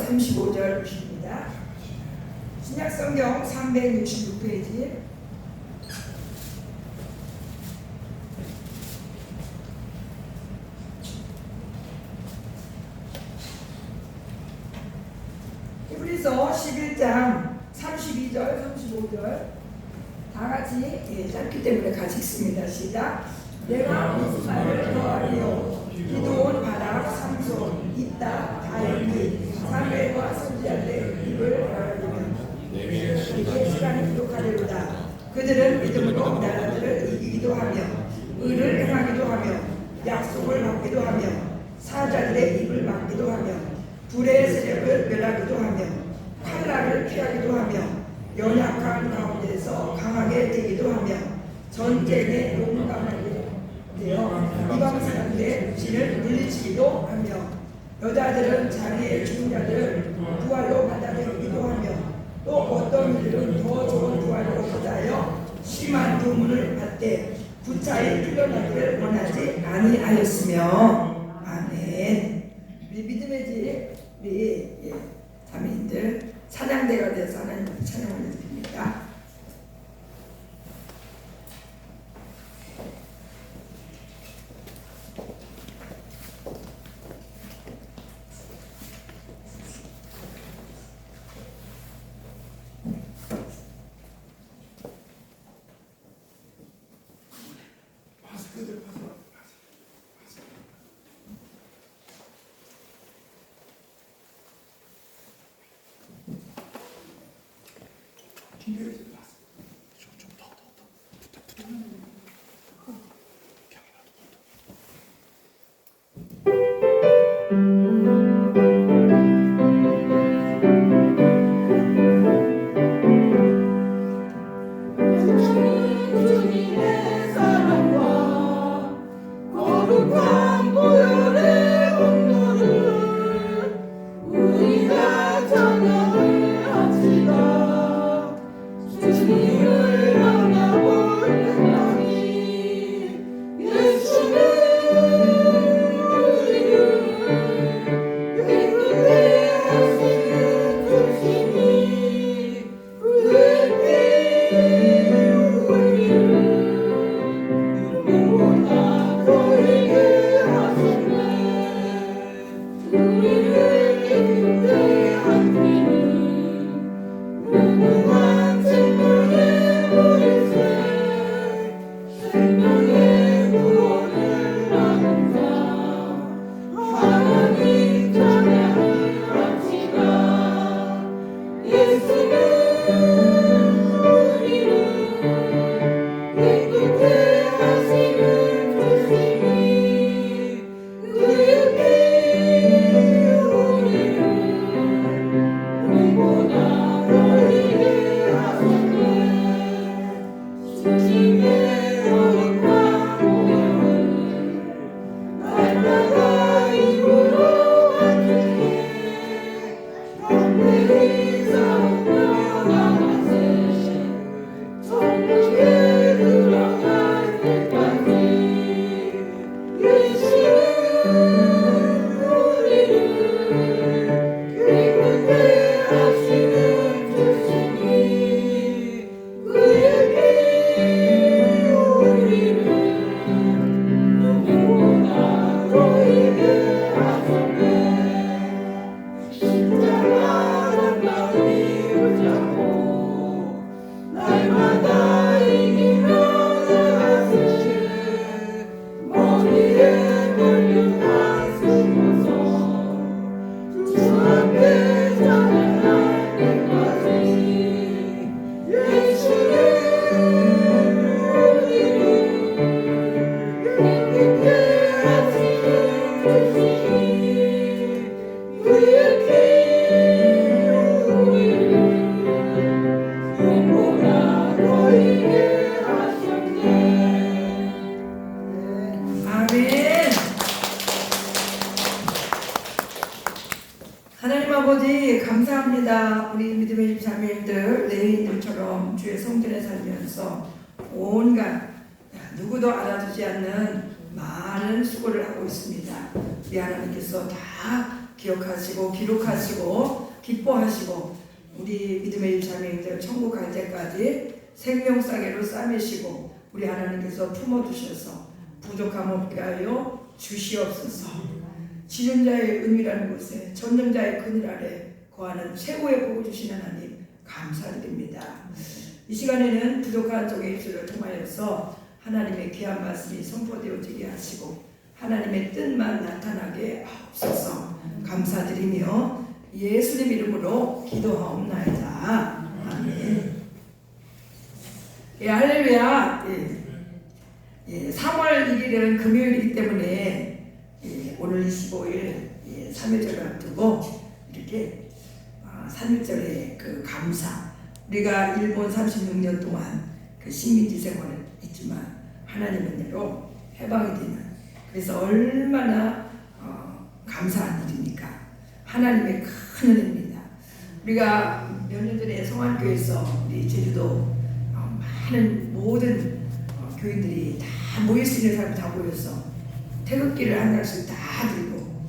35절입니다. 신약성경 366페이지. 히브리서 11장 32절, 35절 다 같이 짧기 때문에 같이 읽습니다. 시작. 내가 무슨 말을 더하리요. 기드온, 바락, 삼손, 입다, 다윗, 사무엘과 선지자들의 입을 열어주면 이게 시간이 부족하리로다. 그들은 믿음으로 나라들을 이기기도 하며 의를 행하기도 하며 약속을 받기도 하며 사자들의 입을 막기도 하며 불의 세력을 멸하기도 하며 칼날을 피하기도 하며 연약한 가운데서 강하게 되기도 하며 전쟁에 용감하게 되어 이방 사람들의 진을 물리치기도 하며 여자들은 자기의 죽은 자들을 부활로 받아들이기도 하며 또 어떤 이들은 더 좋은 부활로 받아여 심한 도문을 받되 구차히 풀려나기를 원하지 아니하였으며. 아멘. 우리 믿음의 집 우리 자매님들 찬양대가 되어서 하나님께 찬양을 드립니다. 아버지 감사합니다. 우리 믿음의 자매들 레인들처럼 주의 성전에 살면서 온갖 누구도 알아주지 않는 많은 수고를 하고 있습니다. 우리 하나님께서 다 기억하시고 기록하시고 기뻐하시고 우리 믿음의 자매님들 천국 갈 때까지 생명싸개로 싸매시고 우리 하나님께서 품어주셔서 부족함 없게 하여 주시옵소서. 지는 자의 은이라는 곳에 젖는 자의 그늘 아래 거하는 최고의 복을 주신 하나님 감사드립니다. 이 시간에는 부족한 쪽의 입술을 통하여서 하나님의 귀한 말씀이 선포되어지게 하시고 하나님의 뜻만 나타나게 하옵소서. 감사드리며 예수님 이름으로 기도하옵나이다. 아멘. 예, 할렐루야. 3월 1일은 금요일이기 때문에 오늘 25일 3일절을 앞두고 이렇게 3일절의 그 감사, 우리가 일본 36년 동안 그 식민지 생활을 했지만 하나님의 은혜로 해방이 되는, 그래서 얼마나 감사한 일입니까? 하나님의 큰 은혜입니다. 우리가 몇 년 전에 성안교회에서 우리 제주도 많은 모든 교인들이 다 모일 수 있는 사람 다 모여서 태극기를 한 달씩 다 들고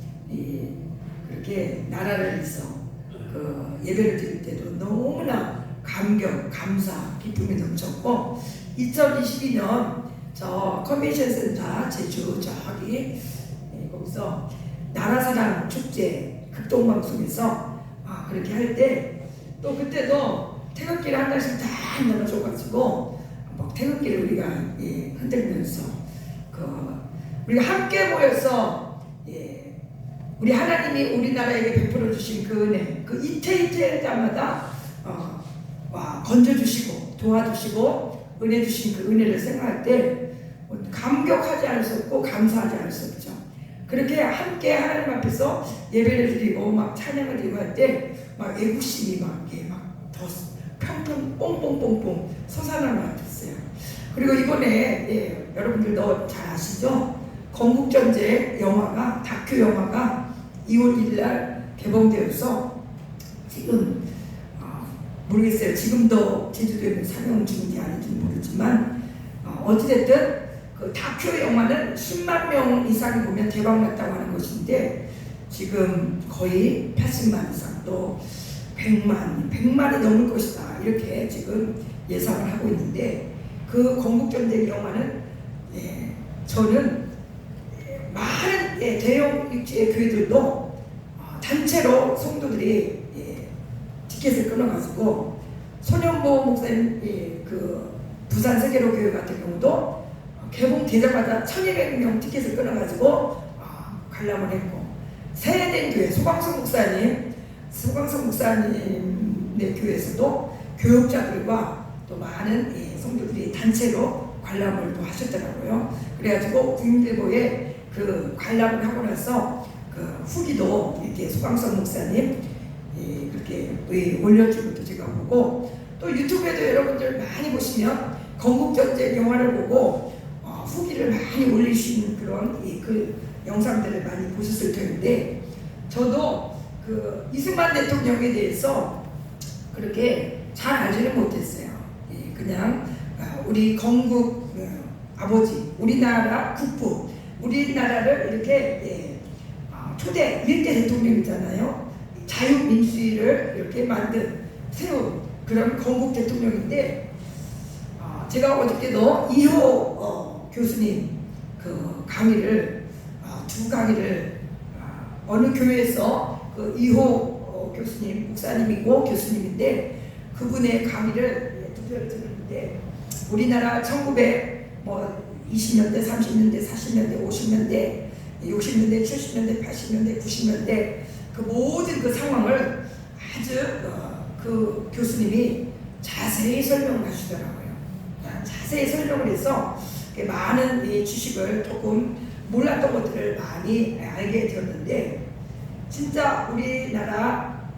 그렇게 나라를 위해서 그 예배를 드릴 때도 너무나 감격, 감사, 기쁨이 넘쳤고 2022년 저 컨벤션 센터 제주 저기 거기서 나라사랑 축제 극동방송에서 그렇게 할 때 또 그때도 태극기를 한 달씩 다 나눠줘가지고 막 태극기를 우리가 흔들면서 우리가 함께 모여서 우리 하나님이 우리나라에게 베풀어 주신 그 은혜, 그 이태 때마다 건져주시고 도와주시고 은혜 주신 그 은혜를 생각할 때 감격하지 않을 수 없고 감사하지 않을 수 없죠. 그렇게 함께 하나님 앞에서 예배를 드리고 막 찬양을 드리고 할 때 막 애국심이 막 더 평평 뽕뽕뽕뽕 솟아나는 것 같았어요. 그리고 이번에 여러분들도 잘 아시죠? 건국전쟁 영화가, 다큐 영화가 2월 1일 날 개봉되어서 지금 모르겠어요. 지금도 제주도에는 상영 중인지 아닌지 모르지만 어찌됐든 그 다큐 영화는 10만 명 이상이 보면 대박 났다고 하는 것인데 지금 거의 80만 이상 또 100만이 넘을 것이다 이렇게 지금 예상을 하고 있는데 그 건국전쟁 영화는 저는 많은 대형 육지의 교회들도 단체로 성도들이 티켓을 끊어가지고 손현보 목사님 그 부산 세계로 교회 같은 경우도 개봉되자마자 1200명 티켓을 끊어가지고 관람을 했고 세례된 교회 소광석 목사님의 교회에서도 교육자들과 또 많은 성도들이 단체로 관람을 또 하셨더라고요. 그래가지고 국민일보에 그 관람을 하고 나서 그 후기도 이렇게 소광석 목사님 그렇게 올려준 것도 제가 보고 또 유튜브에도 여러분들 많이 보시면 건국전쟁 영화를 보고 후기를 많이 올리시는 그런 그 영상들을 많이 보셨을 텐데 저도 그 이승만 대통령에 대해서 그렇게 잘 알지는 못했어요. 그냥 우리 건국 아버지, 우리나라 국부, 우리나라를 이렇게 초대 1대 대통령이잖아요. 자유민주주의를 이렇게 세운 그런 건국 대통령인데 제가 어저께도 이호 교수님 그 강의를 두 강의를 어느 교회에서 그 이호 교수님 목사님이고 교수님인데 그분의 강의를 투표를 들었는데 우리나라 1920년대, 30년대, 40년대, 50년대, 60년대, 70년대, 80년대, 90년대 그 모든 그 상황을 아주 그 교수님이 자세히 설명을 하시더라고요. 자세히 설명을 해서 많은 지식을 조금 몰랐던 것들을 많이 알게 되었는데 진짜 우리나라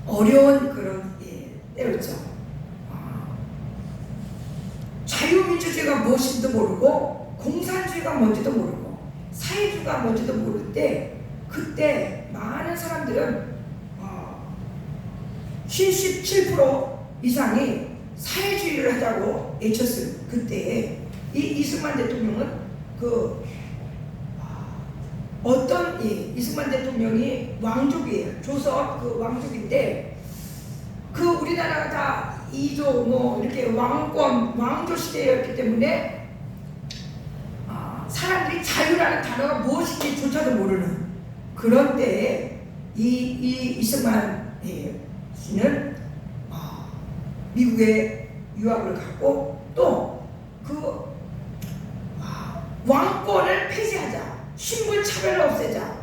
어려운 그런 때였죠. 자유민주주의가 무엇인지도 모르고 공산주의가 뭔지도 모르고 사회주의가 뭔지도 모를 때 그때 많은 사람들은 77% 이상이 사회주의를 하자고 외쳤어요. 그때 이 이승만 대통령은 그 어떤 이승만 대통령이 왕족이에요. 조선 그 왕족인데 그 우리나라가 다 이조 뭐 이렇게 왕권 왕조 시대였기 때문에 사람들이 자유라는 단어가 무엇인지조차도 모르는 그런 때에 이 이승만 씨는 미국에 유학을 가고 또 그 왕권을 폐지하자, 신분 차별을 없애자,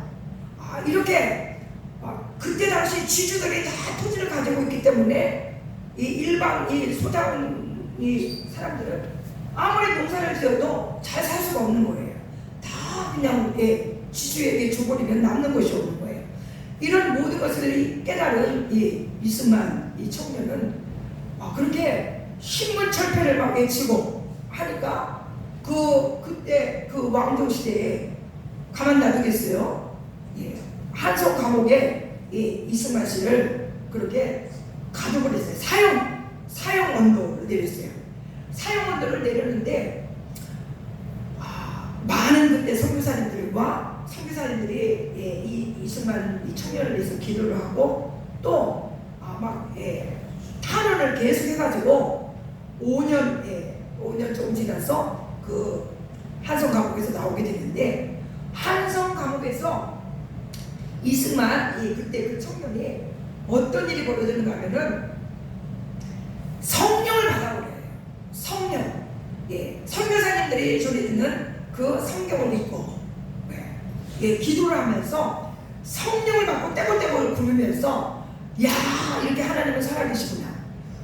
이렇게 그때 당시 지주들이 다 토지를 가지고 있기 때문에 이 일반 이 소장 이 사람들은 아무리 농사를 지어도 잘 살 수가 없는 거예요. 다 그냥 지주에게 줘버리면 남는 것이 없는 거예요. 이런 모든 것을 깨달은 이 이승만 이 청년은 그렇게 신분철폐를 막 외치고 하니까 그때 그 왕조 시대에 가만 놔두겠어요? 한성 감옥에 이승만 씨를 그렇게 가둬버렸어요. 사형 언도를 내렸어요. 사형 언도를 내렸는데 많은 그때 선교사님들과 선교사님들이 이 이승만 이 청년을 위해서 기도를 하고 또 탄원을 계속 해가지고 5년 조금 지나서 그 한성 감옥에서 나오게 됐는데 한성 감옥에서 이승만 그때 그 청년이 어떤 일이 벌어지는가 하면은 성령을 받아버려요. 성령. 선교사님들이 전해주는 그 성경을 읽고 기도를 하면서 성령을 받고 떼굴떼굴 부르면서 야 이렇게 하나님은 살아계시구나.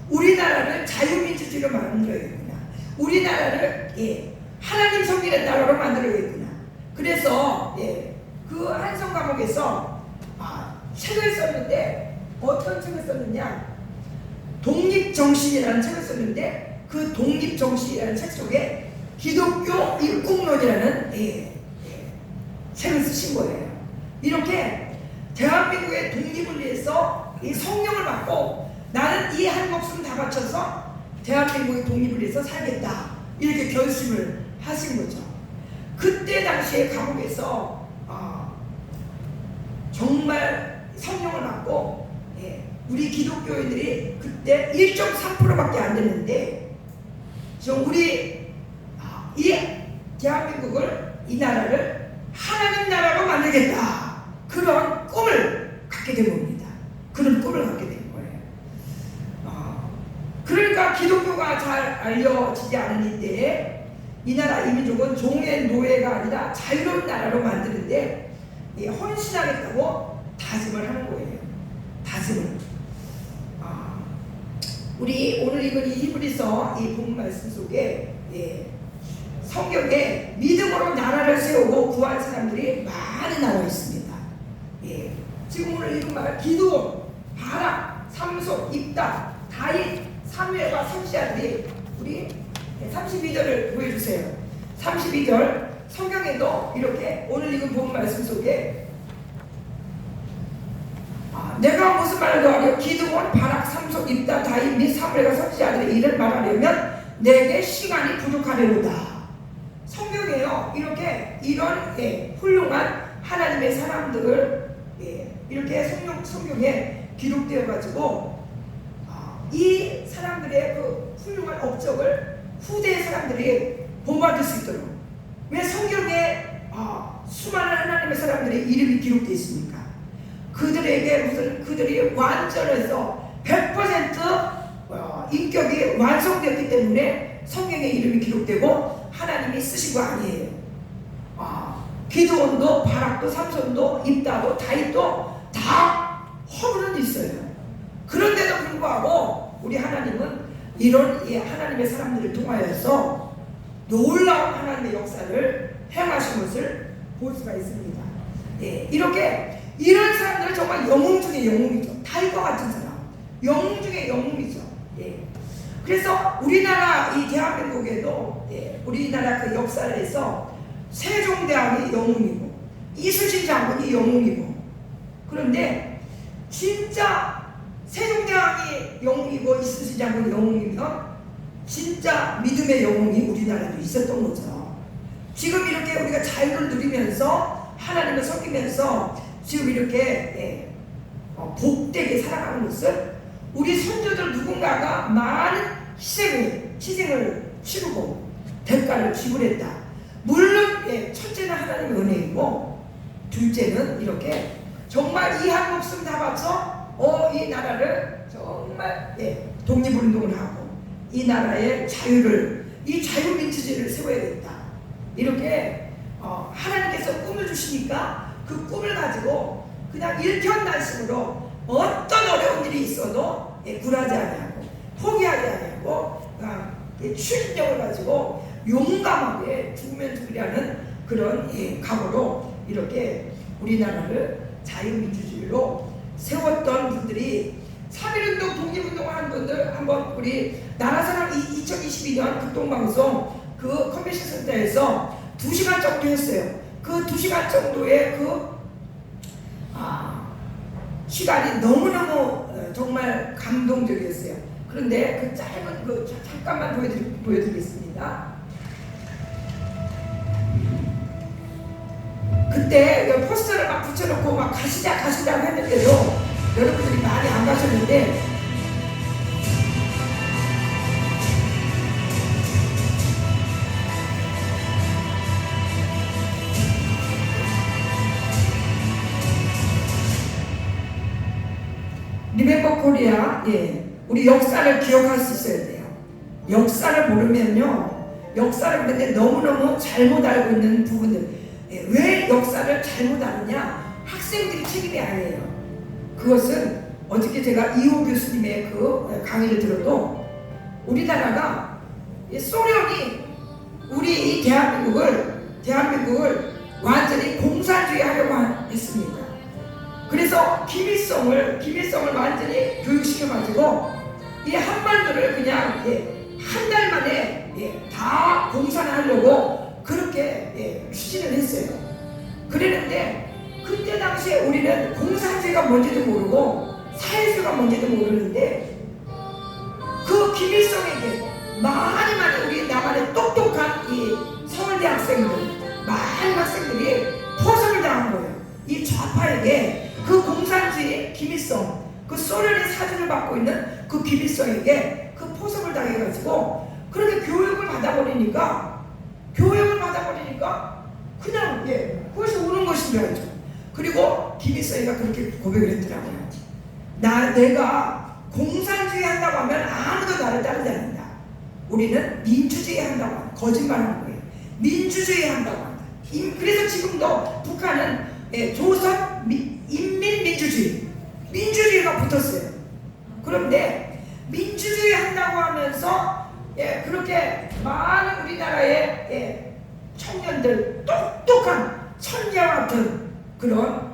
우리나라를 자유민주주의로 만들어야겠구나. 우리나라를 하나님 섬기는 나라로 만들어야겠구나. 그래서 그 한성 감옥에서 책을 썼는데 어떤 책을 썼느냐, 독립정신이라는 책을 썼는데 그 독립정신이라는 책 속에 기독교 일국론이라는 책을 쓰신 거예요. 이렇게 대한민국의 독립을 위해서 이 성령을 받고 나는 이 한 목숨 다 바쳐서 대한민국의 독립을 위해서 살겠다 이렇게 결심을 하신 거죠. 그때 당시에 감옥에서 정말 성령을 받고 우리 기독교인들이 그때 1.3%밖에 안 됐는데 지금 우리 이 대한민국을 이 나라를 하나님 나라로 만들겠다 그런 꿈을 갖게 된 겁니다. 그런 꿈을 갖게 된 거예요. 그러니까 기독교가 잘 알려지지 않은 이때에 이 나라 이 민족은 종의 노예가 아니라 자유로운 나라로 만드는데 헌신하겠다고 다짐을 하는 거예요. 다짐을. 우리 오늘 읽은 이 히브리서 이 본 말씀 속에 성경에 믿음으로 나라를 세우고 구한 사람들이 많이 나와 있습니다. 지금 오늘 읽은 말 기드온, 바락, 삼손, 입다, 다윗, 사무엘과 선지자들이 우리 32절을 보여주세요. 32절 성경에도 이렇게 오늘 읽은 본 말씀 속에 내가 무슨 말을 더하려 기드온, 바락, 삼손, 입다, 다윗 및 사무엘과 선지자들의 일을 말하려면 내게 시간이 부족하려다. 성경에요 이렇게 이런 훌륭한 하나님의 사람들을 이렇게 성경에 기록되어 가지고 이 사람들의 그 훌륭한 업적을 후대의 사람들이 본받을 수 있도록 왜 성경에 수많은 하나님의 사람들의 이름이 기록되어 있습니까? 그들이 완전해서 100% 인격이 완성되었기 때문에 성경에 이름이 기록되고 하나님이 쓰신 거 아니에요. 기드온도 바락도 삼손도 입다도 다윗도 다 허물은 있어요. 그런데도 불구하고 우리 하나님은 이런 하나님의 사람들을 통하여서 놀라운 하나님의 역사를 행하신 것을 볼 수가 있습니다. 이렇게 이런 사람들은 정말 영웅 중에 영웅이죠. 다윗과 같은 사람, 영웅 중에 영웅이죠. 그래서 우리나라 이 대한민국에도 우리나라 그 역사에서 세종대왕이 영웅이고 이순신 장군이 영웅이고 그런데 진짜 세종대왕이 영웅이고 이순신 장군이 영웅이면 진짜 믿음의 영웅이 우리나라도 있었던 거죠. 지금 이렇게 우리가 자유를 누리면서 하나님을 섬기면서 지금 이렇게 복되게 살아가는 것은 우리 손주들 누군가가 많은 희생을 치르고 대가를 지불했다. 물론 첫째는 하나님의 은혜이고 둘째는 이렇게 정말 이 한 목숨 다 바쳐 이 나라를 정말 독립운동을 하고 이 나라의 자유를 이 자유민주주의를 세워야겠다. 이렇게 하나님께서 꿈을 주시니까 그 꿈을 가지고 그냥 일편단심으로 어떤 어려운 일이 있어도 굴하지 아니하고 포기하지 아니하고 추진력을 가지고 용감하게 죽으면 죽으려는 그런 각오로 이렇게 우리나라를 자유민주주의로 세웠던 분들이 3.1운동 독립운동을 한 분들 한번 우리 나라사랑 2022년 극동방송 그 컨벤션 센터에서 2시간 정도 했어요. 그 2시간 정도의 시간이 너무너무 정말 감동적이었어요. 그런데 그 짧은 잠깐만 보여드리겠습니다. 그때 포스터를 막 붙여놓고 막 가시자 했는데도 여러분들이 많이 안 가셨는데 리멤버 코리아 우리 역사를 기억할 수 있어야 돼요. 역사를 모르면요 역사를 그런데 너무너무 잘못 알고 있는 부분들 왜 역사를 잘못 아느냐 학생들이 책임이 아니에요. 그것은 어저께 제가 이호 교수님의 그 강의를 들어도 우리나라가 소련이 우리 이 대한민국을 완전히 공산주의 하려고 했습니다. 그래서 김일성을 완전히 교육시켜가지고 이 한반도를 그냥 한 달 만에 다 공산하려고 그렇게 추진을 했어요. 그랬는데 그때 당시에 우리는 공산주의가 뭔지도 모르고 사회주의가 뭔지도 모르는데 그 김일성에게 많이 우리 나만의 똑똑한 이 서울대 학생들 많은 학생들이 포섭을 당한 거예요. 이 좌파에게 그 공산주의 김일성 그 소련의 사주를 받고 있는 그 김일성에게 그 포섭을 당해가지고 그렇게 교육을 받아버리니까 그냥 그것이 오는 것인 줄 알죠. 그리고 김일성이가 그렇게 고백을 했더라고요. 내가 공산주의 한다고 하면 아무도 나를 따르지 않는다. 우리는 민주주의 한다고 한다. 거짓말하는 거예요. 민주주의 한다고 한다. 그래서 지금도 북한은 조선 민주주의가 붙었어요. 그런데 민주주의 한다고 하면서 그렇게 많은 우리나라의 청년들 똑똑한 천녀 같은 그런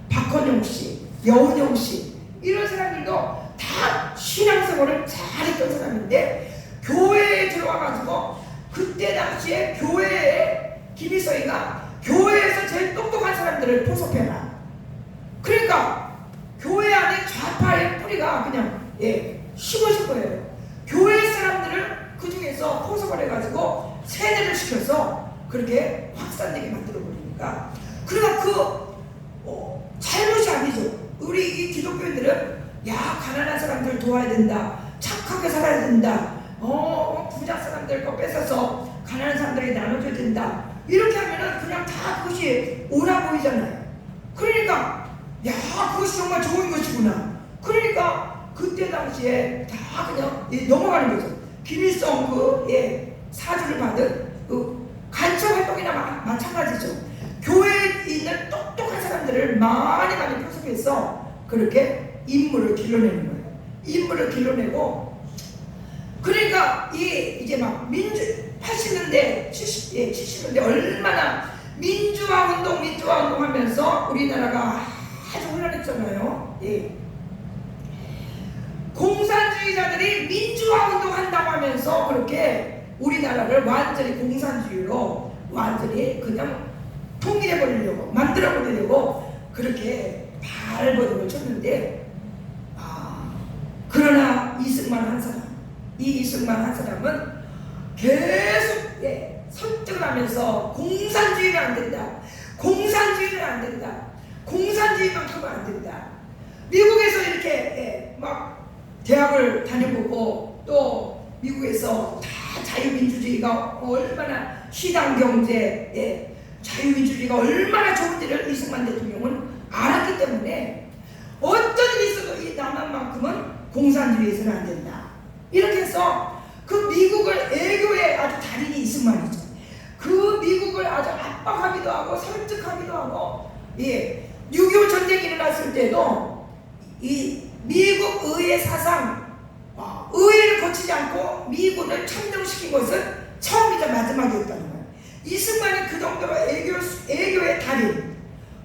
박헌용 씨, 여운용 씨 이런 사람들도 다 신앙생활을 잘했던 사람인데 교회에 들어와가지고 그때 당시에 교회에 김일성이가 교회에서 제일 똑똑한 사람들을 포섭해라. 그러니까 교회 안에 좌파의 뿌리가 그냥 심어진 거예요. 교회 사람들을 그 중에서 포섭을 해가지고 세뇌를 시켜서 그렇게 확산되게 만들어 버리니까 그러니까 잘못이 아니죠. 우리 이 기독교인들은 가난한 사람들 도와야 된다. 착하게 살아야 된다. 부자 사람들 거 뺏어서 가난한 사람들에게 나눠줘야 된다. 이렇게 하면은 그냥 다 그것이 옳아 보이잖아요. 그러니까 그것이 정말 좋은 것이구나. 그러니까 그때 당시에 다 그냥 넘어가는 거죠. 김일성 사주를 받은 간첩 활동이나 마찬가지죠. 교회에 있는 똑똑한 사람들을 많이 포섭해서 그렇게 인물을 길러내는 거예요. 인물을 길러내고 그러니까 이제 막 80년대 70년대 얼마나 민주화 운동 하면서 우리나라가 아주 혼란했잖아요. 공산주의자들이 민주화 운동한다고 하면서 그렇게 우리나라를 완전히 공산주의로 완전히 그냥 통일해버리려고 만들어버리려고 그렇게 발버둥을 쳤는데 그러나 이승만 한 사람은 계속 설득을 하면서 공산주의가 안 된다. 공산주의는 안 된다. 공산주의만큼은 안 된다. 미국에서 이렇게 막 대학을 다녀보고 또 미국에서 다 자유민주주의가 얼마나 시장경제, 자유민주주의가 얼마나 좋은지를 이승만 대통령은 알았기 때문에 어떤 일이 있어도 이 남한만큼은 공산주의에서는 안 된다. 이렇게 해서 그 미국을 애교의 아주 달인이 이승만이죠. 그 미국을 아주 압박하기도 하고 설득하기도 하고 6.25 전쟁이 일어났을 때도 이 미국 의회 사상 의회를 거치지 않고 미군을 참정시킨 것은 처음이자 마지막이었다는 거예요. 이승만이 그 정도로 애교의 달인,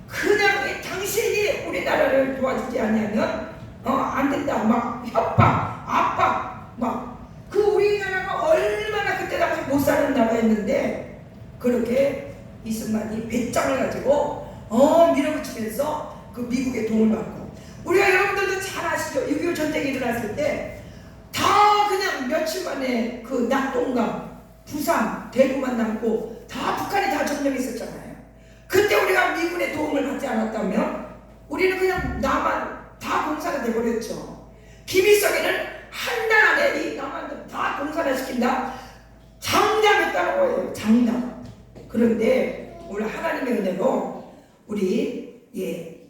그냥 당신이 우리나라를 도와주지 않냐면 안 된다, 막 협박, 압박, 막 그 우리나라가 얼마나 그때 당시 못 사는 나라였는데 그렇게 이승만이 배짱을 가지고 밀어붙이면서 그 미국의 도움을 받고, 우리가 여러분들도 잘 아시죠? 6.25 전쟁이 일어났을 때 다 그냥 며칠 만에 그 낙동강, 부산, 대구만 남고 다 북한이 다 점령했었잖아요. 그때 우리가 미군의 도움을 받지 않았다면 우리는 그냥 남한 다 공산화 돼버렸죠. 김일성이는 한 달 안에 이 남한을 다 공산화시킨다, 장담했다는 거예요. 장담. 그런데 오늘 하나님의 은혜로 우리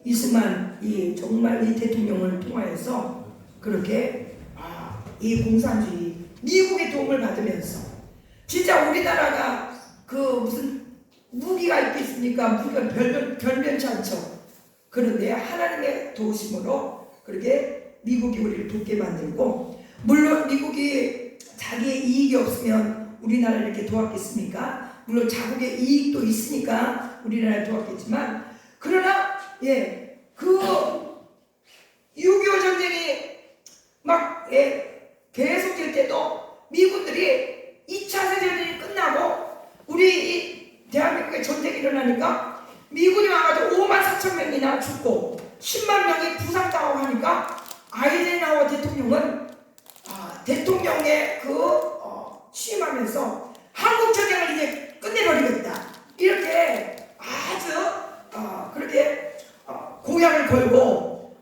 이승만 정말 이 대통령을 통하여서 그렇게 이 공산주의 미국의 도움을 받으면서 진짜 우리나라가 그 무슨 무기가 있겠습니까? 무기가 별변치 않죠. 그런데 하나님의 도우심으로 그렇게 미국이 우리를 돕게 만들고, 물론 미국이 자기의 이익이 없으면 우리나라를 이렇게 도왔겠습니까? 물론 자국의 이익도 있으니까 우리나라를 도왔겠지만, 그러나 그 6.25 전쟁이 막 계속될 때도 미군들이 2차 세계대전이 끝나고 우리 대한민국에 전쟁이 일어나니까 미군이 와가지고 5만 4천 명이나 죽고 10만 명이 부상당하고 하니까 아이젠하워 대통령은 대통령의 취임하면서 한국 전쟁을 이제 끝내버리겠다, 이렇게 아주 그렇게 공약을 걸고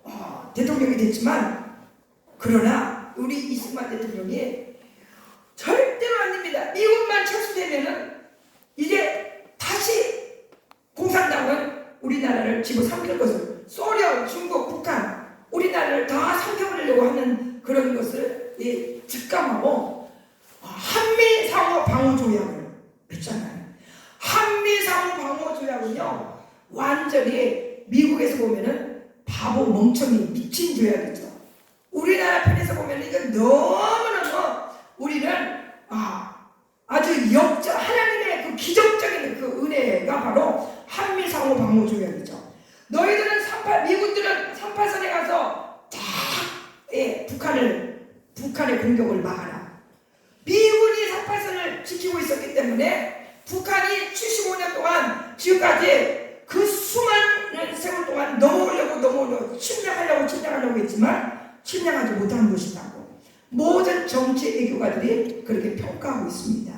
대통령이 됐지만, 그러나 우리 이승만 대통령이 절대로 안 됩니다. 미국만 철수되면은 이제 다시 공산당은 우리나라를 집어삼킬 것을, 소련, 중국, 북한 우리나라를 다 삼켜버리려고 하는 그런 것을 직감하고 한미 상호 방어 조약을 맺잖아요. 한미 상호 방어 조약은요 완전히 미국에서 보면은 바보 멍청이 미친 조약이죠. 우리나라 편에서 보면 이건 너무너무 우리는 아주 하나님의 그 기적적인 그 은혜가 바로 한미 상호 방어 조약이죠. 너희들은 미군들은 38선에 가서 다 북한의 공격을 막아라. 미군이 38선을 지키고 있었기 때문에 북한이 75년 동안 지금까지 그 수많은 세월 동안 넘어오려고 침략하려고 했지만 침략하지 못한 것이라고 모든 정치 애교가들이 그렇게 평가하고 있습니다.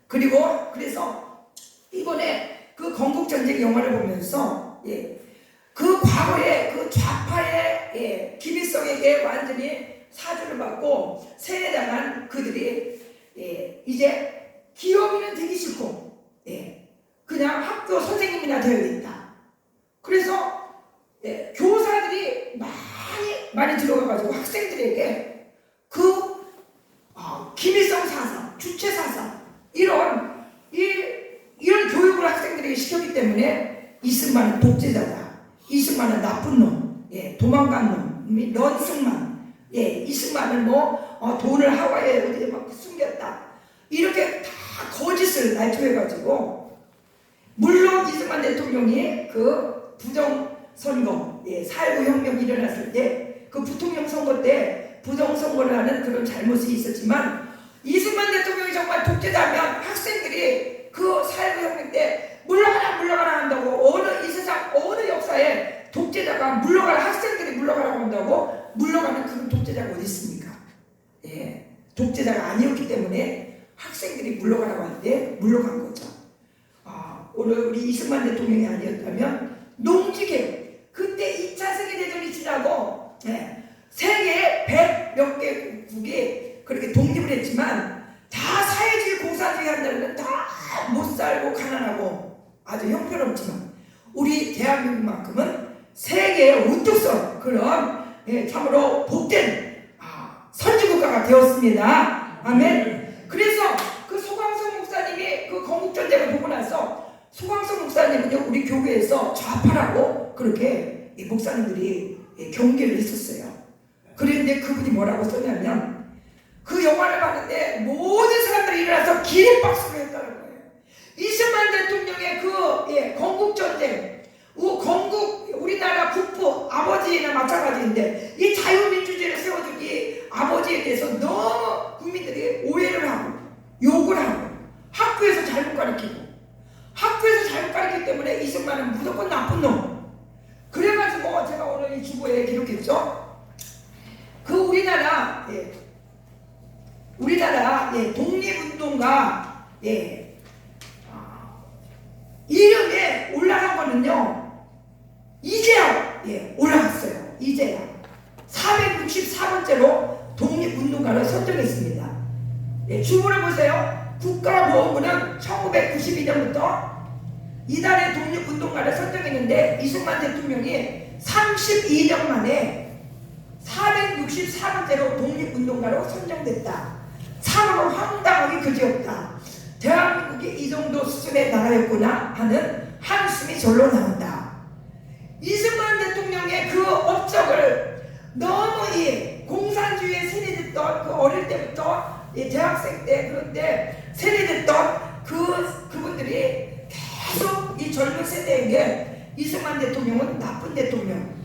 그리고 그래서 이번에 그 건국전쟁 영화를 보면서 그 과거에 그 좌파의 김일성에게 완전히 사주를 받고 세뇌당한 그들이 이제 기업인은 되기 싫고 그냥 학교 선생님이나 되어야겠다. 그래서 교사들이 많이 들어가가지고 학생들에게 그 김일성 사상, 주체 사상 이런 교육을 학생들에게 시켰기 때문에 이승만은 독재자다, 이승만은 나쁜 놈, 도망간 놈, 런승만, 이승만은 돈을 하와이에 어디에 막 숨겼다, 이렇게 다 거짓을 날조해가지고, 물론 이승만 대통령이 그 부정선거, 4.19 혁명이 일어났을 때 그 부통령 선거 때 부정선거를 하는 그런 잘못이 있었지만, 이승만 대통령이 정말 독재자면 학생들이 그 4.19 혁명 때 물러가라 한다고, 이 세상 어느 역사에 독재자가 학생들이 물러가라고 한다고 물러가는 그런 독재자가 어디 있습니까? 독재자가 아니었기 때문에 학생들이 물러가라고 할 때 물러간 거죠. 우리 이승만 대통령이 아니었다면 농지개혁, 그때 2차 세계대전이 지나고 세계 100몇 개국이 그렇게 독립을 했지만 다 사회주의 공산주의 한다면 다 못 살고 가난하고 아주 형편없지만 우리 대한민국만큼은 세계의 우뚝선 그런 참으로 복된 선진국가가 되었습니다. 아멘. 그래서 그 소광성 목사님이 그 건국전쟁을 보고 나서 소광성 목사님은요 우리 교회에서 좌파라고 그렇게 목사님들이 경계를 했었어요. 그런데 그분이 뭐라고 썼냐면 그 영화를 봤는데 모든 사람들이 일어나서 기립박수를 했다는 거예요. 이승만 대통령의 그 건국전쟁, 건국 우리나라 국부 아버지나 마찬가지인데 이 자유민주주의를 세워준 이 아버지에 대해서 너무 국민들이 오해를 하고 욕을 하고 학교에서 잘못 가르치고 학교에서 잘못 가르치기 때문에 이승만은 무조건 나쁜 놈. 그래가지고 제가 오늘 이 주보에 기록했죠. 그 우리나라 독립운동가 이름에 올라간 거는요 이재야 올라갔어요. 이재야 464번째로 독립운동가를 선정했습니다. 주보를 보세요. 국가보훈부는 1992년부터 이달의 독립운동가를 선정했는데 이승만 대통령이 32년 만에 464번째로 독립운동가로 선정됐다. 참으로 황당하기 그지없다. 대한민국이 이 정도 수준의 나라였구나 하는 한숨이 절로 나온다. 이승만 대통령의 그 업적을 너무 이 공산주의에 세뇌됐던 그 어릴 때부터 대학생 때 그런데 세뇌됐던 그분들이 계속 이 젊은 세대에게 이승만 대통령은 나쁜 대통령,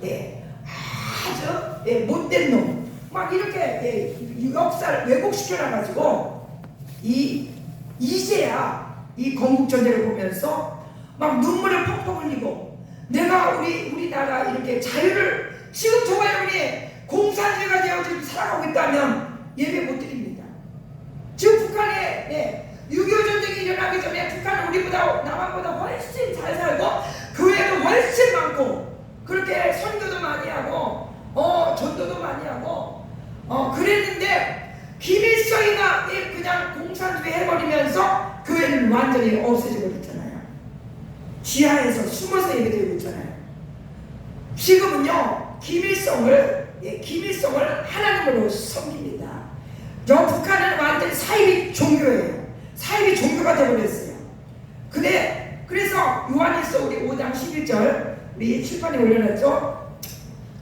아주 못된 놈, 막 이렇게 역사를 왜곡시켜놔가지고 이제야 이 건국전쟁을 보면서 막 눈물을 펑펑 흘리고 내가 우리나라 이렇게 자유를 지금 저와 여러분이 공산주의가 되어 지금 살아가고 있다면 예배 못 드립니다. 지금 북한에 6.25 전쟁이 일어나기 전에 북한은 우리보다 남한보다 훨씬 잘 살고 교회도 훨씬 많고 그렇게 선교도 많이 하고 전도도 많이 하고 그랬는데 김일성이가 그냥 공산주의 해버리면서 교회는 완전히 없어져 버렸잖아요. 지하에서 숨어서 예배드리고 있잖아요. 지금은요 김일성을 하나님으로 섬깁니다. 저 북한은 완전히 사이비 종교예요. 사이비 종교가 되어버렸어요. 그래서 요한일서 우리 5장 11절 우리 칠판에 올려놨죠.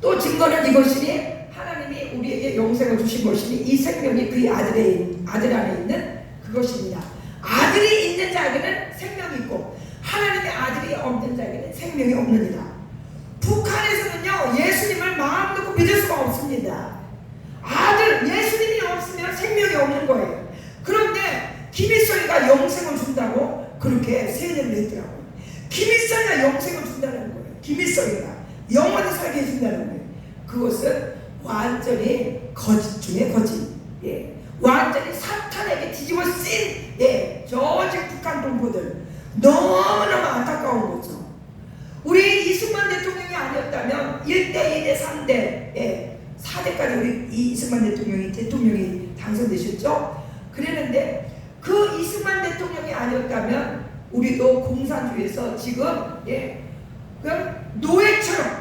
또 증거는 이것이니 하나님이 우리에게 영생을 주신 것이니 이 생명이 그의 아들 안에 있는 그것입니다. 아들이 있는 자에게는 생명이 있고 하나님의 아들이 없는 자에게는 생명이 없느니라. 북한에서는요 예수님을 마음 놓고 믿을 수가 없습니다. 예수님이 없으면 생명이 없는 거예요. 그런데 김일성이가 영생을 준다고 그렇게 세뇌를 했더라고요. 김일성이가 영생을 준다는 거예요. 김일성이가 영원히 살게 해준다는 거예요. 그것은 완전히 거짓 중에 거짓. 완전히 사탄에게 뒤집어 쓴 저지 북한 동포들 너무너무 안타까운 거죠. 우리 이승만 대통령이 아니었다면 1대, 2대, 3대 4대까지 우리 이승만 대통령이 당선되셨죠. 그랬는데 그 이승만 대통령이 아니었다면 우리도 공산주의에서 지금 노예처럼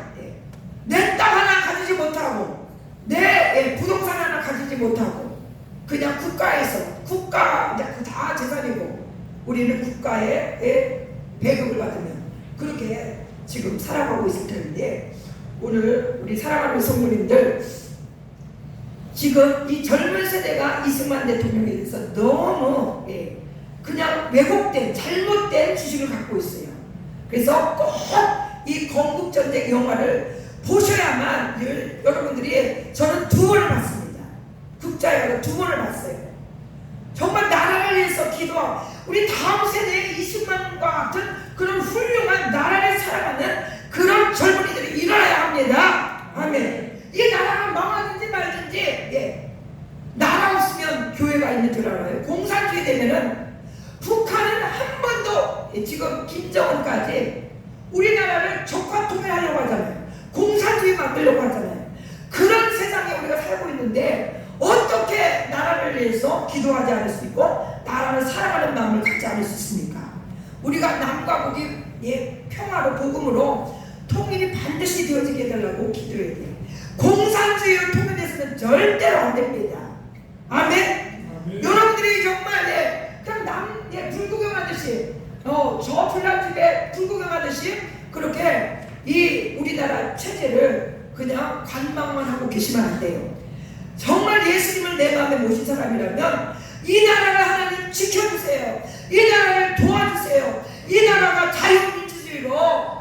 내 땅 하나 가지지 못하고 내 부동산 하나 가지지 못하고 그냥 국가 이제 다 재산이고 우리는 국가의 배급을 받으면 그렇게 지금 살아가고 있을 텐데 오늘 우리 사랑하는 성도님들 지금 이 젊은 세대가 이승만 대통령에 대해서 너무 그냥 왜곡된 잘못된 지식을 갖고 있어요. 그래서 꼭 이 건국전쟁 영화를 보셔야만 여러분들이 저는 2번을 봤습니다. 국자영화를 2번을 봤어요. 정말 나라를 위해서 기도하고 우리 다음 세대에 이승만과 같은 그런 훌륭한 나라를 사랑하는 그런 젊은이들이 일어나야 합니다. 아멘. 이 나라가 망하든지 말든지 나라 없으면 교회가 있는 줄 알아요. 공산주의 되면은 북한은 한 번도 지금 김정은까지 우리나라를 적화 통일하려고 하잖아요. 공산주의 만들려고 하잖아요. 그런 세상에 우리가 살고 있는데 어떻게 나라를 위해서 기도하지 않을 수 있고 나라를 사랑하는 마음을 갖지 않을 수 있습니까? 우리가 남과 북이 평화로 복음으로 통일이 반드시 되어지게 해달라고 기도해야 돼요. 공산주의로 통일해서는 절대로 안 됩니다. 아멘? 여러분들이 정말 그냥 불구경하듯이 저 불량집에 불구경하듯이 그렇게 이 우리나라 체제를 그냥 관망만 하고 계시면 안 돼요. 정말 예수님을 내 마음에 모신 사람이라면 이 나라를 하나님 지켜주세요. 이 나라를 도와주세요. 이 나라가 자유민주주의로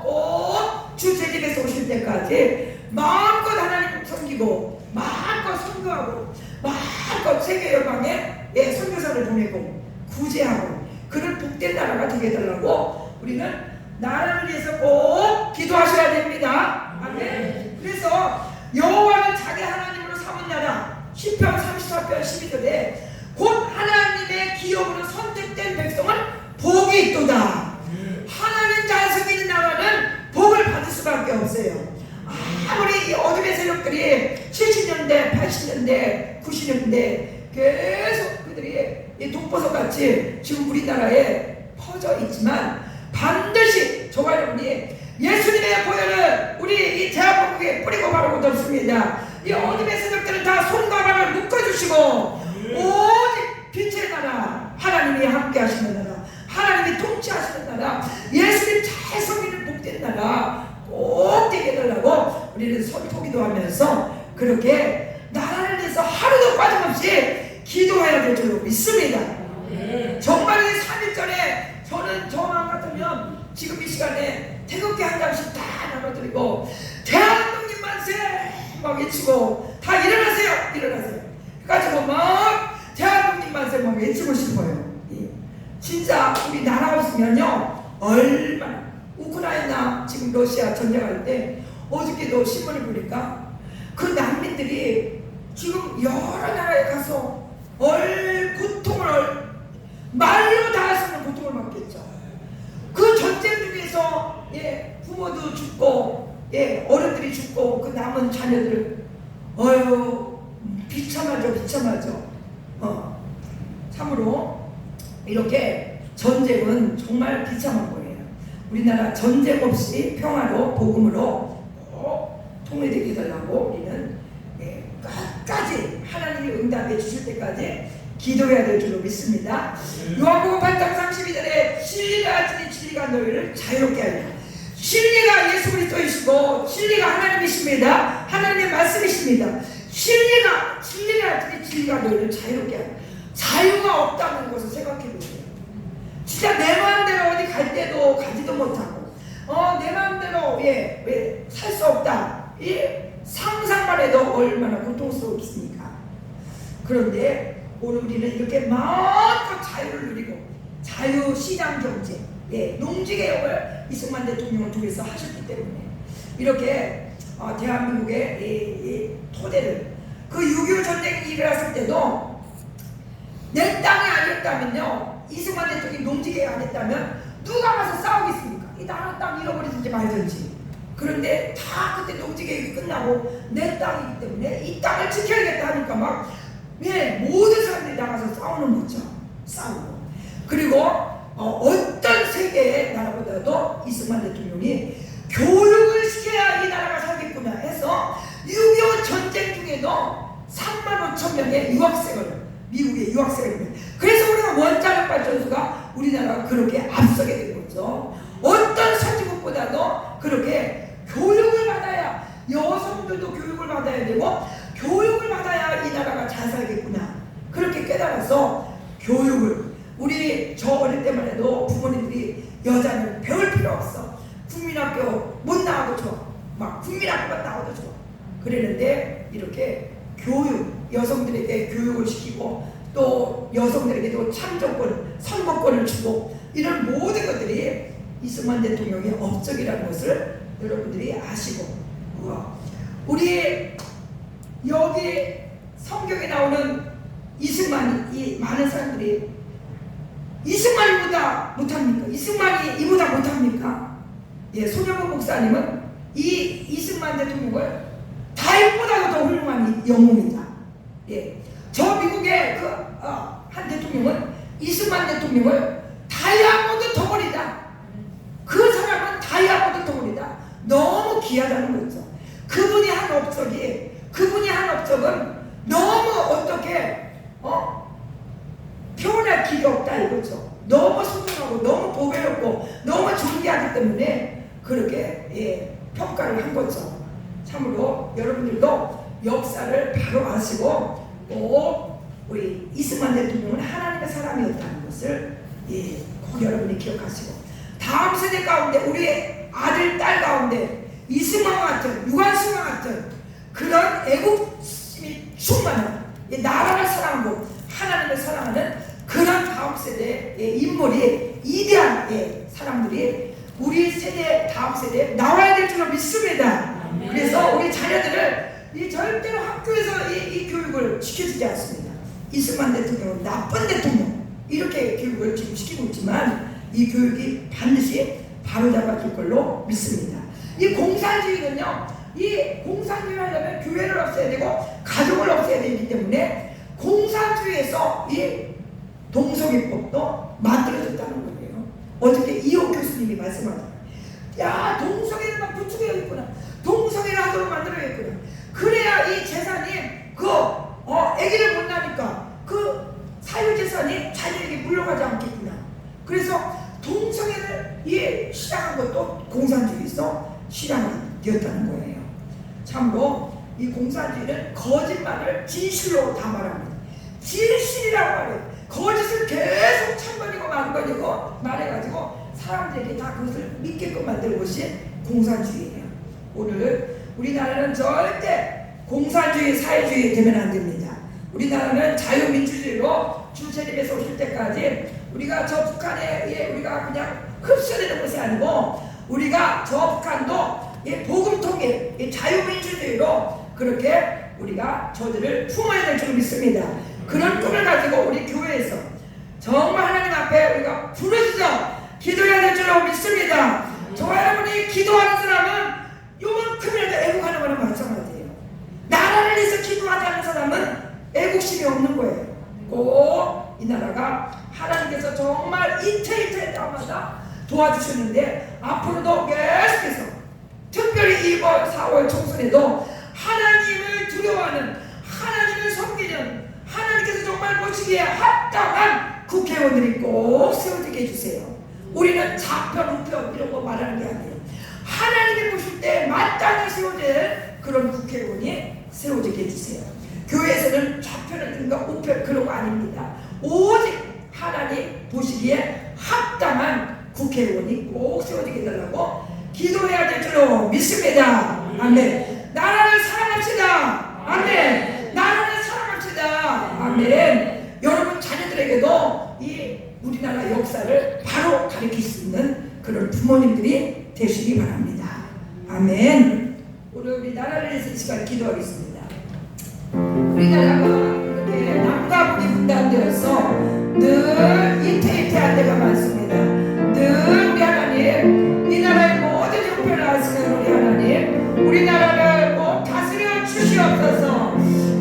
꼭 주 재림에서 오실 때까지 마음껏 하나님 섬기고 마음껏 선교하고 마음껏 세계 열방에 선교사를 보내고 구제하고 그런 복된 나라가 되게 해달라고 우리는 나라를 위해서 꼭 기도하셔야 됩니다. 아멘. 그래서 여호와는 자기 하나님으로 삼은 나라 시편 34편 12절에 곧 하나님의 기업으로 선택된 백성은 복이 있도다. 하나님 잘 섬기는 나라는 복을 받을 수밖에 없어요. 아무리 이 어둠의 세력들이 70년대, 80년대, 90년대 계속 그들이 독버섯 같이 지금 우리나라에 퍼져 있지만 반드시 저와 여러분이 예수님의 보혈을 우리 이 대한민국에 뿌리고 바르고 덮습니다. 이 어둠의 세력들은 다 손과 발을 묶어주시고 오직 빛의 나라 하나님이 함께 하시는 나라 하나님이 통치하시는 나라 예수님 잘 섬기는 복된 나라 꼭 되게 해달라고 우리는 선포기도 하면서 그렇게 나라를 위해서 하루도 빠짐없이 기도해야 될 줄로 믿습니다. 정말 이 3일 전에 저는 저 마음 같으면 지금 이 시간에 태극기 한 장씩 다 나눠드리고 대한민국 만세 막 외치고 다 일어나세요 일어나세요 그래가지고 막 대한민국 만세 막 외치고 싶어요. 진짜 우리 나라 없으면요 얼마나 우크라이나 지금 러시아 전쟁할 때 어저께도 신문을 보니까 그 난민들이 지금 여러 나라에 가서 고통을 말로 다 할 수 없는 고통을 받겠죠. 그 전쟁 중에서 부모도 죽고 어른들이 죽고 그 남은 자녀들 비참하죠. 참으로 이렇게 전쟁은 정말 비참한 거예요. 우리나라 전쟁 없이 평화로 복음으로 통일되게 해달라고 우리는 끝까지 하나님이 응답해 주실 때까지 기도해야 될 줄로 믿습니다. 요한복음 8장 32절에 진리가 진리 진리가 너희를 자유롭게 하리라. 진리가 예수 그리스도이시고 진리가 하나님이십니다. 하나님의 말씀이십니다. 진리가 진리가 너희를 자유롭게 하리라. 자유가 없다는 것을 생각해 보세요. 진짜 내 마음대로 어디 갈 때도 가지도 못하고 내 마음대로 살 수 없다. 상상만 해도 얼마나 고통스럽습니까? 그런데 오늘 우리는 이렇게 마음껏 자유를 누리고 자유시장경제 농지개혁을 이승만 대통령을 통해서 하셨기 때문에 이렇게 대한민국의 이 토대를 그 6.25 전쟁이 일어났을 때도 내 땅이 아니었다면요 이승만 대통령이 농지개혁 안 했다면 누가 가서 싸우겠습니까? 이 나라 땅 잃어버리든지 말든지. 그런데 다 그때 농지개혁이 끝나고 내 땅이기 때문에 이 땅을 지켜야겠다 하니까 막 모든 사람들이 나가서 싸우는 거죠. 싸우고. 그리고 어떤 세계의 나라보다도 이승만 대통령이 교육을 시켜야 이 나라가 살겠구나 해서 6.25 전쟁 중에도 3만 5천 명의 유학생을 미국의 유학생을 그래서 우리가 원자력 발전소가 우리나라가 그렇게 앞서게 된 거죠. 어떤 선진국보다도 그렇게 교육을 받아야 여성들도 교육을 받아야 되고 교육을 받아야 이 나라가 잘 살겠구나 그렇게 깨달아서 교육을 우리 저 어릴 때만 해도 부모님들이 여자는 배울 필요 없어 국민학교 못 나와도 좋아 막 국민학교만 나와도 좋아 그랬는데 이렇게 교육 여성들에게 교육을 시키고 또 여성들에게도 참정권 선거권을 주고 이런 모든 것들이 이승만 대통령의 업적이라는 것을 여러분들이 아시고 우리 여기 성경에 나오는 이승만 이 많은 사람들이 이승만이보다 못합니까? 이승만이 이보다 못합니까? 예, 손영원 목사님은 이 이승만 대통령을 다윗보다도 더 훌륭한 영웅이다. 예, 저 미국의 한 대통령은 이승만 대통령을 다이아몬드 덩어리다. 그 사람은 다이아몬드 덩어리다. 너무 귀하다는 거죠. 그분이 한 업적은 너무 어떻게 표현할 길이 없다 이거죠. 너무 소중하고 너무 보배롭고 너무 존귀하기 때문에 그렇게 평가를 한 거죠. 참으로 여러분들도 역사를 바로 아시고 꼭 우리 이승만 대통령은 하나님의 사람이었다는 것을 꼭 여러분이 기억하시고 다음 세대 가운데 우리 아들, 딸 가운데 이승만 같은 유관승만 같은 그런 애국심이 충만한 나라를 사랑하고 하나님을 사랑하는 그런 다음 세대의 인물이 이대한 사람들이 우리 세대 다음 세대에 나와야 될 줄로 믿습니다. 그래서 우리 자녀들을 절대로 학교에서 이 교육을 시켜주지 않습니다. 이승만 대통령은 나쁜 대통령 이렇게 교육을 지금 시키고 있지만 이 교육이 반드시 바로잡아줄 걸로 믿습니다. 이 공산주의는요, 이 공산주의를 하려면 교회를 없애야 되고 가족을 없애야 되기 때문에 공산주의에서 이 동성애법도 만들어졌다는 거예요. 어저께 이호 교수님이 말씀하잖아요. 야, 동성애를 막 부추겨야겠구나. 동성애를 하도록 만들어야겠구나. 그래야 이 재산이 아기를 못 낳으니까 그 사유재산이 자녀에게 물러가지 않겠구나. 그래서 동성애를 시작한 것도 공산주의에서 시작이 되었다는 거예요. 참으로 이 공산주의는 거짓말을 진실로 다 말합니다. 진실이라고 말해요. 거짓을 계속 천번이고 만번이고 말해가지고 사람들에게 다 그것을 믿게끔 만드는 것이 공산주의예요. 오늘 우리나라는 절대 공산주의, 사회주의 되면 안 됩니다. 우리나라는 자유민주주의로 주체님에서 오실 때까지 우리가 저 북한에 우리가 그냥 흡수되는 것이 아니고 우리가 저 북한도 복음통일, 자유민주주의로 그렇게 우리가 저들을 품어야 될 줄 믿습니다. 그런 꿈을 가지고 우리 교회에서 정말 하나님 앞에 우리가 부르짖어 기도해야 될 줄로 믿습니다. 저와 여러분이 기도하는 사람은 요만큼이라도 애국하는 거랑 마찬가지예요. 나라를 위해서 기도하지 않는 사람은 애국심이 없는 거예요. 꼭 이 나라가 하나님께서 정말 이태이태 때마다 도와주셨는데 앞으로도 계속해서 특별히 이번 4월 총선에도 하나님을 두려워하는 하나님을 섬기는 하나님께서 정말 보시기에 합당한 국회의원들이 꼭 세워지게 해주세요. 우리는 좌편, 우편 이런 거 말하는 게 아니에요. 하나님이 보실 때 마땅히 세워질 그런 국회의원이 세워지게 해주세요. 교회에서는 좌편이든가 우편 그런 거 아닙니다. 오직 하나님 보시기에 합당한 국회의원이 꼭 세워지게 해달라고 기도해야 될 줄로 믿습니다. 아멘. 나라를 사랑합시다. 아멘. 나라를 사랑합시다. 아멘. 여러분 자녀들에게도 이 우리나라 역사를 바로 가르칠 수 있는 그런 부모님들이 되시기 바랍니다. 아멘. 오늘 우리 나라를 위해서 이 시간 기도하겠습니다. 우리나라가 이렇게 남과 북이 분단되어서 늘 이태이태한 데가 많습니다. 늘 우리 하나님 이 나라의 모든 형편을 아시는 우리 하나님 우리나라를 꼭 다스려 주시옵소서.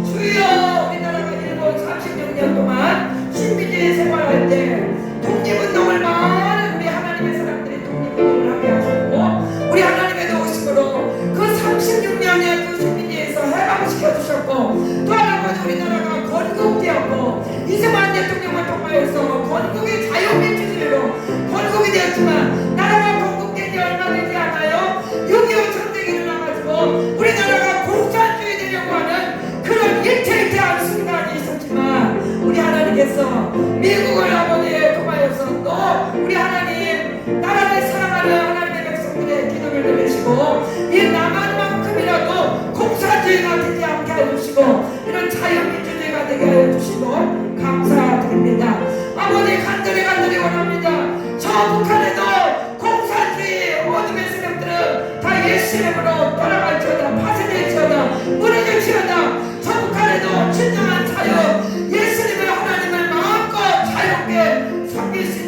주여 우리나라가 일본 36년 동안 식민지 생활할 때 독립운동을 많은 우리 하나님의 사람들이 독립운동을 하게 하셨고 우리 하나님의 도우심으로 그 36년의 그 식민지에서 해방을 시켜주셨고 또 하나는 우리나라가 건국되었고 이승만 대통령을 통하여서 건국의 자유민주주의로 건국이 되었지만 나라가 건국된 지 얼마 되지 않아요. 6.25 전쟁이 일어나가지고 우리나라가 공산주의 되려고 하는 그런 이태이태한 순간이 있었지만 우리 하나님께서 미국을 아버지에 통하여서 또 우리 하나님 나라를 사랑하는 하나님의 백성들의 기도를 들으시고 이 남한만큼이라도 공산주의가 되지 않게 해주시고 이런 자유민주주의가 되게 해주시고 감사드립니다. 아버지 간절히 원합니다. 저 북한에도 공산주의 어둠의 세력들은 다 예수 이름으로 떠나갈지어다 파쇄될지어다 무너질지어다. 저 북한에도 진정한 자유 예수님의 하나님을 마음껏 자유롭게 섬길 수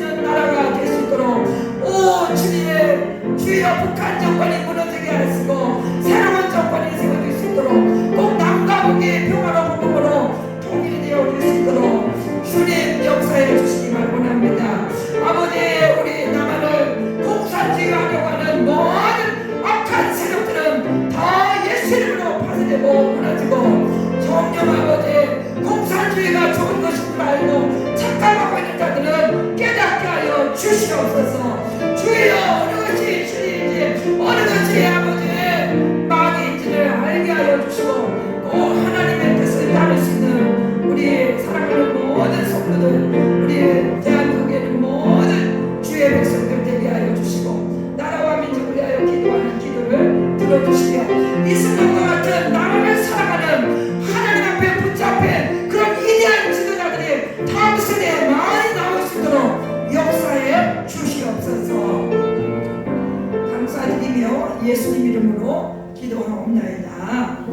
말고 착각하고 있는 자들은 깨닫게 하여 주시옵소서. 주여 어느 것이 진리인지 어느 것이 아버지의 마귀인지를 알게 하여 주시고 꼭 하나님의 뜻을 따를 수 있는 우리 사랑하는 모든 성도들, 우리 대한민국에 있는 모든 주의 백성들 되게 하여 주시고 나라와 민족을 위하여 기도하는 기도를 들어주시며 이 순간과 같은 나라를 사랑하는 하나님 앞에 붙잡힌 그런 위대한 지도자들이 다음 세대에 많이 나올 수 있도록 역사에 주시옵소서. 감사드리며 예수님 이름으로 기도하옵나이다.